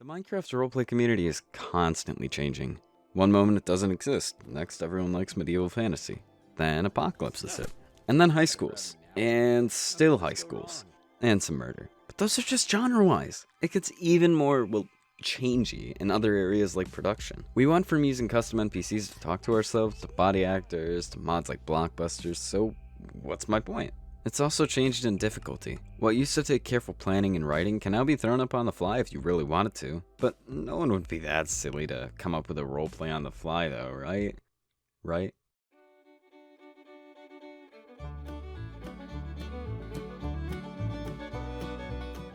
The Minecraft roleplay community is constantly changing. One moment it doesn't exist, next everyone likes medieval fantasy. Then apocalypses hit. And then high schools. And still high schools. And some murder. But those are just genre-wise. It gets even more, changey in other areas like production. We went from using custom NPCs to talk to ourselves, to body actors, to mods like blockbusters, so what's my point? It's also changed in difficulty. What used to take careful planning and writing can now be thrown up on the fly if you really wanted to. But no one would be that silly to come up with a roleplay on the fly though, right? Right?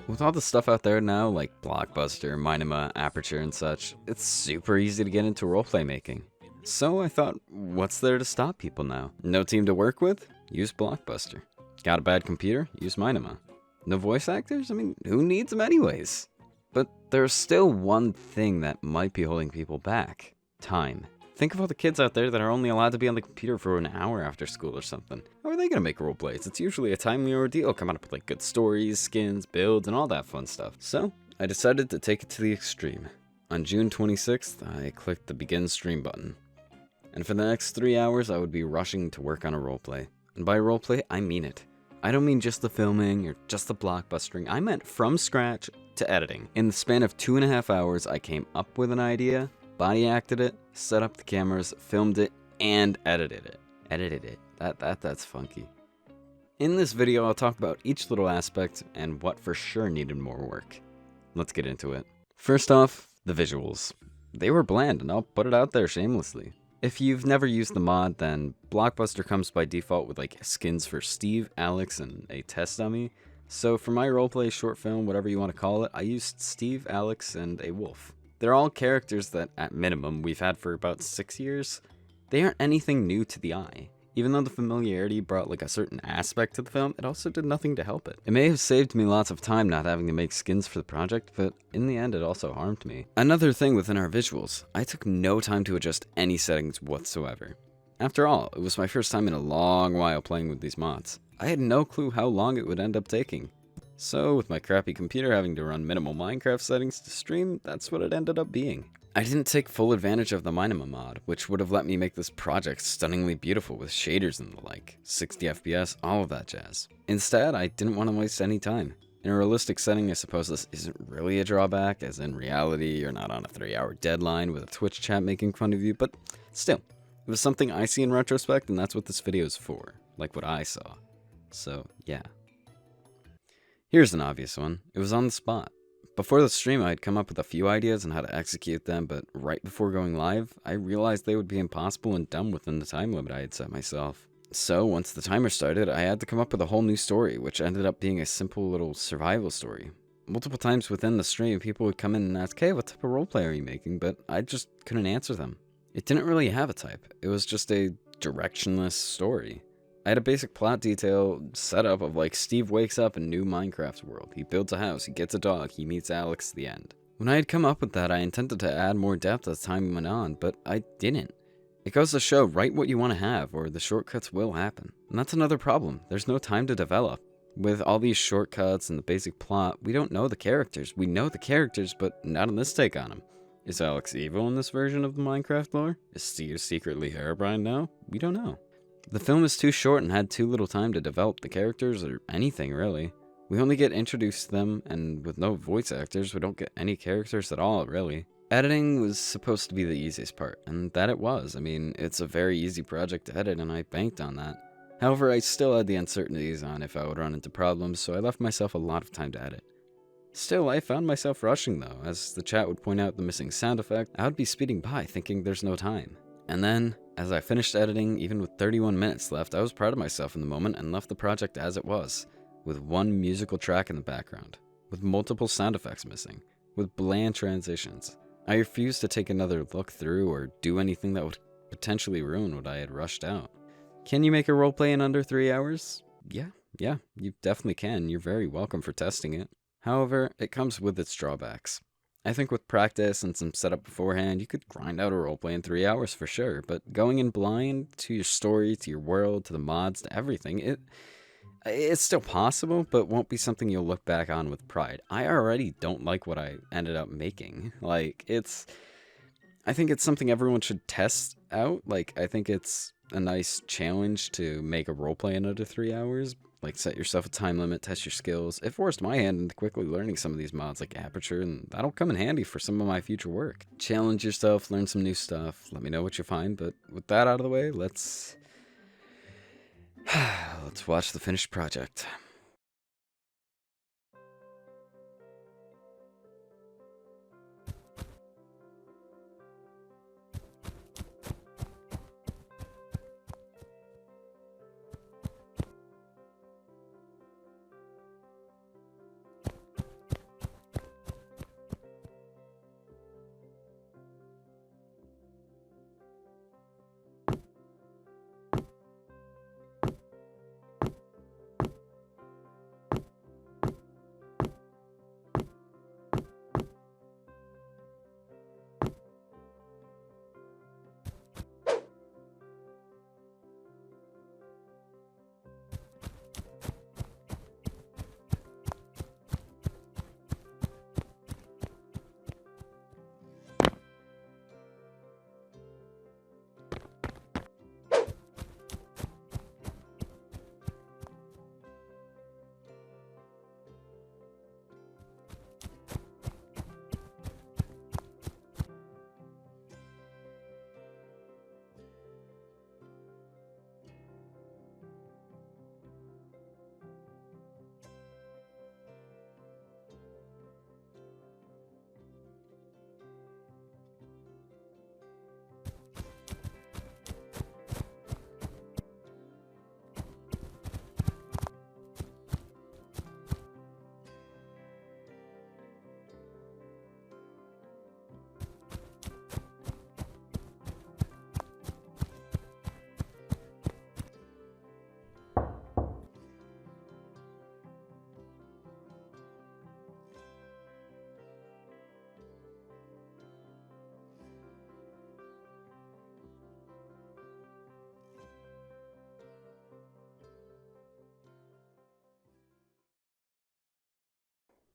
With all the stuff out there now, like Blockbuster, Minima, Aperture, and such, it's super easy to get into roleplay making. So I thought, what's there to stop people now? No team to work with? Use Blockbuster. Got a bad computer? Use Minima. No voice actors? I mean, who needs them anyways? But there's still one thing that might be holding people back. Time. Think of all the kids out there that are only allowed to be on the computer for an hour after school or something. How are they gonna make roleplays? It's usually a timely ordeal, coming up with like good stories, skins, builds, and all that fun stuff. So, I decided to take it to the extreme. On June 26th, I clicked the begin stream button. And for the next 3 hours, I would be rushing to work on a roleplay. And by roleplay, I mean it. I don't mean just the filming or just the blockbustering. I meant from scratch to editing. In the span of 2.5 hours, I came up with an idea, body acted it, set up the cameras, filmed it, and edited it. Edited it. That's funky. In this video, I'll talk about each little aspect and what for sure needed more work. Let's get into it. First off, the visuals. They were bland, and I'll put it out there shamelessly. If you've never used the mod, then Blockbuster comes by default with like skins for Steve, Alex, and a test dummy. So for my roleplay short film, whatever you want to call it, I used Steve, Alex, and a wolf. They're all characters that, at minimum, we've had for about 6 years. They aren't anything new to the eye. Even though the familiarity brought like a certain aspect to the film, it also did nothing to help it. It may have saved me lots of time not having to make skins for the project, but in the end it also harmed me. Another thing within our visuals, I took no time to adjust any settings whatsoever. After all, it was my first time in a long while playing with these mods. I had no clue how long it would end up taking. So with my crappy computer having to run minimal Minecraft settings to stream, that's what it ended up being. I didn't take full advantage of the Minima mod, which would have let me make this project stunningly beautiful with shaders and the like, 60 FPS, all of that jazz. Instead, I didn't want to waste any time. In a realistic setting, I suppose this isn't really a drawback, as in reality, you're not on a 3-hour deadline with a Twitch chat making fun of you, but still, it was something I see in retrospect, and that's what this video is for, like what I saw. So, yeah. Here's an obvious one. It was on the spot. Before the stream, I had come up with a few ideas on how to execute them, but right before going live, I realized they would be impossible and dumb within the time limit I had set myself. So, once the timer started, I had to come up with a whole new story, which ended up being a simple little survival story. Multiple times within the stream, people would come in and ask, hey, what type of roleplay are you making? But I just couldn't answer them. It didn't really have a type. It was just a directionless story. I had a basic plot detail setup of like Steve wakes up in new Minecraft world, he builds a house, he gets a dog, he meets Alex at the end. When I had come up with that, I intended to add more depth as time went on, but I didn't. It goes to show, write what you want to have, or the shortcuts will happen. And that's another problem, there's no time to develop. With all these shortcuts and the basic plot, we don't know the characters. We know the characters, but not in this take on them. Is Alex evil in this version of the Minecraft lore? Is Steve secretly Herobrine now? We don't know. The film is too short and had too little time to develop the characters or anything really. We only get introduced to them, and with no voice actors, we don't get any characters at all really. Editing was supposed to be the easiest part, and that it was. I mean, it's a very easy project to edit and I banked on that. However, I still had the uncertainties on if I would run into problems, so I left myself a lot of time to edit. Still, I found myself rushing though. As the chat would point out the missing sound effect, I would be speeding by thinking there's no time. And then, as I finished editing, even with 31 minutes left, I was proud of myself in the moment and left the project as it was, with one musical track in the background, with multiple sound effects missing, with bland transitions. I refused to take another look through or do anything that would potentially ruin what I had rushed out. Can you make a roleplay in under 3 hours? Yeah, you definitely can. You're very welcome for testing it. However, it comes with its drawbacks. I think with practice and some setup beforehand, you could grind out a roleplay in 3 hours for sure, but going in blind to your story, to your world, to the mods, to everything, It's still possible, but won't be something you'll look back on with pride. I already don't like what I ended up making. I think it's something everyone should test out. Like, I think it's a nice challenge to make a roleplay in under 3 hours. Like, set yourself a time limit, test your skills. It forced my hand into quickly learning some of these mods like Aperture, and that'll come in handy for some of my future work. Challenge yourself, learn some new stuff, let me know what you find, but with that out of the way, let's watch the finished project.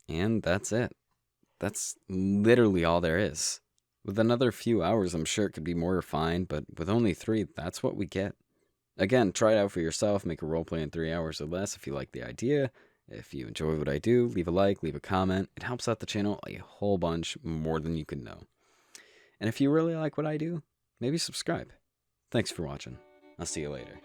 And that's it. That's literally all there is. With another few hours, I'm sure it could be more refined, but with only 3, that's what we get. Again, try it out for yourself, make a roleplay in 3 hours or less if you like the idea. If you enjoy what I do, leave a like, leave a comment. It helps out the channel a whole bunch more than you can know. And if you really like what I do, maybe subscribe. Thanks for watching. I'll see you later.